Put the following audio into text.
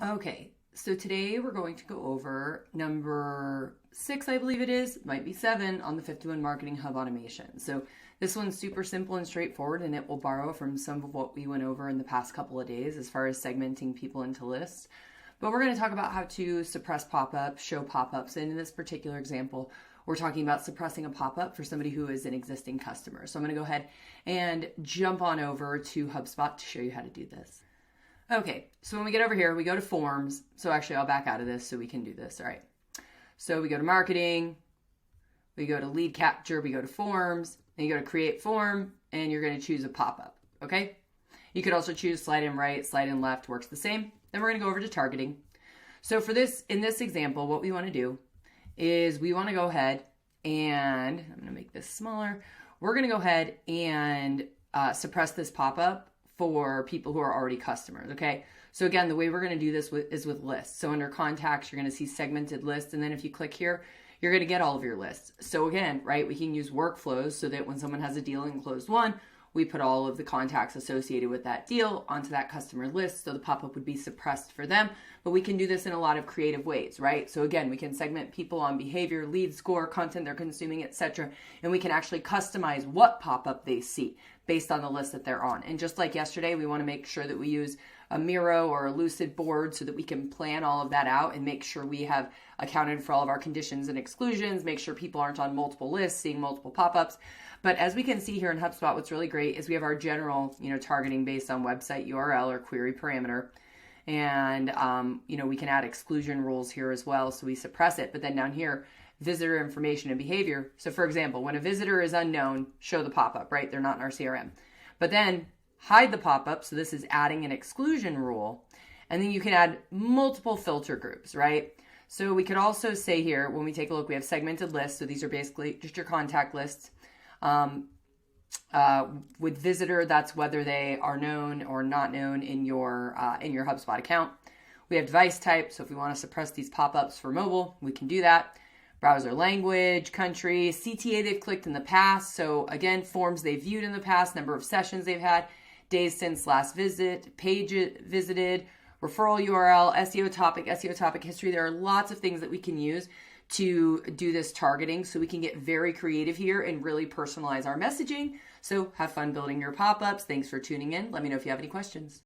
Okay, so today we're going to go over number 6, I believe it is, might be 7, on the 51 Marketing Hub automation. So this one's super simple and straightforward, and it will borrow from some of what we went over in the past couple of days as far as segmenting people into lists. But we're going to talk about how to suppress pop-ups, show pop-ups, and in this particular example, we're talking about suppressing a pop-up for somebody who is an existing customer. So I'm going to go ahead and jump on over to HubSpot to show you how to do this. Okay, so when we get over here, we go to forms. So actually, I'll back out of this so we can do this. All right. So we go to marketing, we go to lead capture, we go to forms, and you go to create form, and you're going to choose a pop-up. Okay. You could also choose slide in right, slide in left, works the same. Then we're going to go over to targeting. So for this, in this example, what we want to do is we want to go ahead and I'm going to make this smaller. We're going to go ahead and suppress this pop-up for people who are already customers, okay? So again, the way we're going to do this is with lists. So under contacts, you're going to see segmented lists, and then if you click here, you're going to get all of your lists. So again, right, we can use workflows so that when someone has a deal and closed one, we put all of the contacts associated with that deal onto that customer list, so the pop-up would be suppressed for them. But we can do this in a lot of creative ways, right? So again, we can segment people on behavior, lead score, content they're consuming, etc. And we can actually customize what pop-up they see based on the list that they're on. And just like yesterday, we want to make sure that we use a Miro or a Lucid board so that we can plan all of that out and make sure we have accounted for all of our conditions and exclusions, make sure people aren't on multiple lists, seeing multiple pop-ups. But as we can see here in HubSpot, what's really great is we have our general, targeting based on website URL or query parameter. And, we can add exclusion rules here as well. So we suppress it. But then down here, visitor information and behavior. So for example, when a visitor is unknown, show the pop-up, right? They're not in our CRM. But then hide the pop-up. So this is adding an exclusion rule. And then you can add multiple filter groups, right? So we could also say here, when we take a look, we have segmented lists. So these are basically just your contact lists. With visitor, that's whether they are known or not known in your HubSpot account. We have device type. So if we want to suppress these pop-ups for mobile, we can do that. Browser language, country, CTA they've clicked in the past. So again, forms they've viewed in the past, number of sessions they've had, days since last visit, page visited, referral URL, SEO topic history. There are lots of things that we can use to do this targeting, so we can get very creative here and really personalize our messaging. So have fun building your pop-ups. Thanks for tuning in. Let me know if you have any questions.